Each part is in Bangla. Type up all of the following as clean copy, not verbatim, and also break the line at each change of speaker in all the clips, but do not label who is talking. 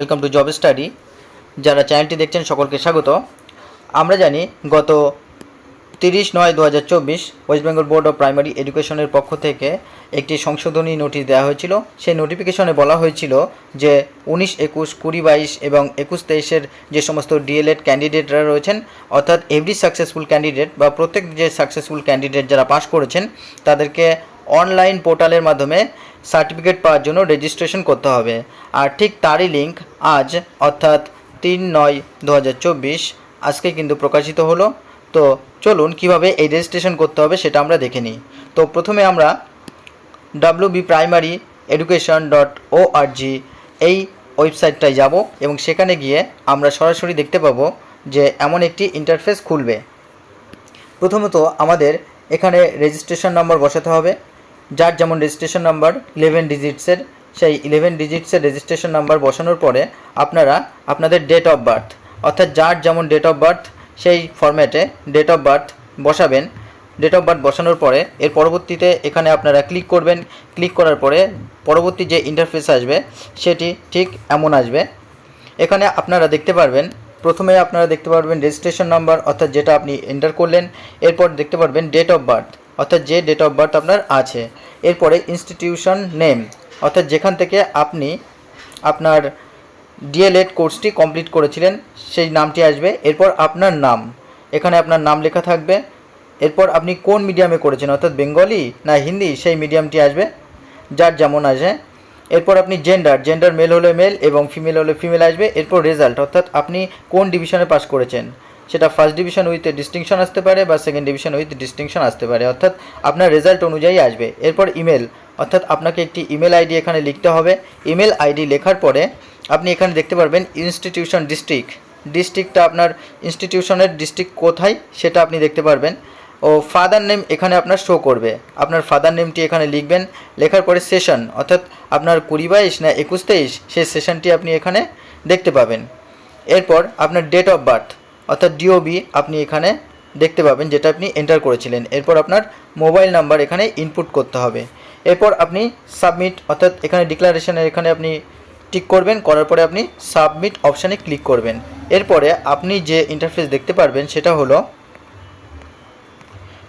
Welcome to job study. যারা চ্যানেলটি দেখছেন সকলকে স্বাগত। আমরা জানি গত 30/9/2024 West Bengal board of primary এডুকেশনের পক্ষ থেকে একটি সংশোধনী নোটিশ দেওয়া হয়েছিল। সেই নোটিফিকেশনে বলা হয়েছিল যে 19, 21, 20, 22 এবং 21, 23-এর যে সমস্ত ডিএলএড ক্যান্ডিডেটরা রয়েছেন, অর্থাৎ এভরি সাকসেসফুল ক্যান্ডিডেট বা প্রত্যেক যে সাকসেসফুল ক্যান্ডিডেট যারা পাস করেছেন তাদেরকে অনলাইন পোর্টালের মাধ্যমে সার্টিফিকেট পাওয়ার জন্য রেজিস্ট্রেশন করতে হবে। আর ঠিক তারই লিঙ্ক আজ অর্থাৎ 3/9/2024 আজকে কিন্তু প্রকাশিত হলো। তো চলুন কিভাবে এই রেজিস্ট্রেশন করতে হবে সেটা আমরা দেখে নিই। তো প্রথমে আমরা www.primaryeducation.org এই ওয়েবসাইটটায় যাব এবং সেখানে গিয়ে আমরা সরাসরি দেখতে পাবো যে এমন একটি ইন্টারফেস খুলবে। প্রথমত আমাদের এখানে রেজিস্ট্রেশন নাম্বার বসাতে হবে। যার যেমন রেজিস্ট্রেশন নাম্বার 11 ডিজিটসের, সেই 11 ডিজিটসের রেজিস্ট্রেশন নাম্বার বসানোর পরে আপনারা আপনাদের ডেট অফ বার্থ, অর্থাৎ যার যেমন ডেট অফ বার্থ সেই ফরম্যাটে ডেট অফ বার্থ বসাবেন। ডেট অফ বার্থ বসানোর পরে এর পরবর্তীতে এখানে আপনারা ক্লিক করবেন। ক্লিক করার পরে পরবর্তী যে ইন্টারফেস আসবে সেটি ঠিক এমন আসবে। এখানে আপনারা দেখতে পারবেন, প্রথমে আপনারা দেখতে পারবেন রেজিস্ট্রেশন নাম্বার, অর্থাৎ যেটা আপনি এন্টার করলেন। এরপর দেখতে পারবেন ডেট অফ বার্থ, অর্থাৎ যে ডেট অফ বার্থ আপনার আছে। এরপরে ইনস্টিটিউশন নেম, অর্থাৎ যেখান থেকে আপনি আপনার ডিএলএড কোর্সটি কমপ্লিট করেছিলেন সেই নামটি আসবে। এরপর আপনার নাম, এখানে আপনার নাম লেখা থাকবে। এরপর আপনি কোন মিডিয়ামে করেছেন, অর্থাৎ বেঙ্গলি না হিন্দি, সেই মিডিয়ামটি আসবে যার যেমন আসে। এরপর আপনি জেন্ডার মেল হলে মেল এবং ফিমেল হলে ফিমেল আসবে। এরপর রেজাল্ট, অর্থাৎ আপনি কোন ডিভিশনে পাস করেছেন, সেটা ফার্স্ট ডিভিশন উইথ ডিস্টিংশন আসতে পারে বা সেকেন্ড ডিভিশন উইথ ডিস্টিংশন আসতে পারে, অর্থাৎ আপনার রেজাল্ট অনুযায়ী আসবে। এরপর ইমেল, অর্থাৎ আপনাকে একটি ইমেল আইডি এখানে লিখতে হবে। ইমেল আইডি লেখার পরে আপনি এখানে দেখতে পারবেন ইনস্টিটিউশন ডিস্ট্রিক্টটা আপনার ইনস্টিটিউশনের ডিস্ট্রিক্ট কোথায় সেটা আপনি দেখতে পারবেন। ও ফাদার নেম এখানে আপনার শো করবে, আপনার ফাদার নেমটি এখানে লিখবেন। লেখার পরে সেশন, অর্থাৎ আপনার 20-22 না 21-23 সেই সেশনটি আপনি এখানে দেখতে পাবেন। এরপর আপনার ডেট অফ বার্থ, অর্থাৎ ডিওবি আপনি এখানে দেখতে পাবেন যেটা আপনি এন্টার করেছিলেন। এরপর আপনার মোবাইল নাম্বার এখানে ইনপুট করতে হবে। এরপর আপনি সাবমিট, অর্থাৎ এখানে ডিক্লারেশনের এখানে আপনি টিক করবেন। করার পরে আপনি সাবমিট অপশানে ক্লিক করবেন। এরপরে আপনি যে ইন্টারফেস দেখতে পারবেন সেটা হলো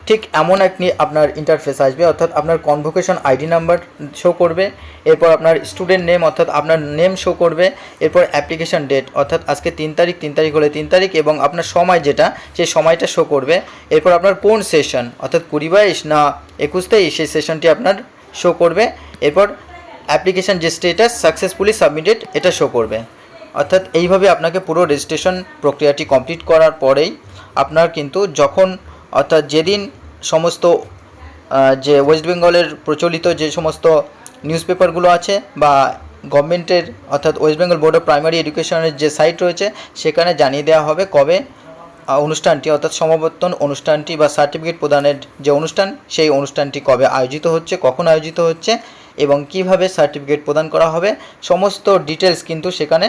ঠিক এমন একটি আপনার ইন্টারফেস আসবে, অর্থাৎ আপনার কনভোকেশন আইডি নাম্বার শো করবে। এরপর আপনার স্টুডেন্ট নেম, অর্থাৎ আপনার নেম শো করবে। এরপর অ্যাপ্লিকেশন ডেট, অর্থাৎ আজকে 3 তারিখ, 3 তারিখ হলে 3 তারিখ এবং আপনার সময় যেটা সেই সময়টা শো করবে। এরপর আপনার কোন সেশন, অর্থাৎ 20-22 না 21-23 সেই সেশনটি আপনার শো করবে। এরপর অ্যাপ্লিকেশন যে স্টেটাস সাকসেসফুলি সাবমিটেড এটা শো করবে। অর্থাৎ এইভাবে আপনাকে পুরো রেজিস্ট্রেশন প্রক্রিয়াটি কমপ্লিট করার পরেই আপনার কিন্তু যখন, অর্থাৎ যেদিন সমস্ত যে ওয়েস্ট বেঙ্গলের প্রচলিত যে সমস্ত নিউজ পেপারগুলো আছে বা গভর্নমেন্টের অর্থাৎ West Bengal board of primary এডুকেশনের যে সাইট রয়েছে সেখানে জানিয়ে দেওয়া হবে কবে অনুষ্ঠানটি, অর্থাৎ সমাবর্তন অনুষ্ঠানটি বা সার্টিফিকেট প্রদানের যে অনুষ্ঠান সেই অনুষ্ঠানটি কবে আয়োজিত হচ্ছে, কখন আয়োজিত হচ্ছে এবং কিভাবে সার্টিফিকেট প্রদান করা হবে, সমস্ত ডিটেলস কিন্তু সেখানে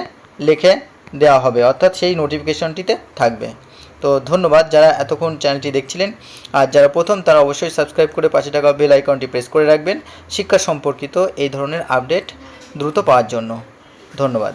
লিখে দেওয়া হবে, অর্থাৎ সেই নোটিফিকেশনটিতে থাকবে। তো ধন্যবাদ যারা এতক্ষণ চ্যানেলটি দেখছিলেন। আর যারা প্রথম তারা অবশ্যই সাবস্ক্রাইব করে পাশে থাকা বেল আইকনটি প্রেস করে রাখবেন শিক্ষা সম্পর্কিত এই ধরনের আপডেট দ্রুত পাওয়ার জন্য। ধন্যবাদ।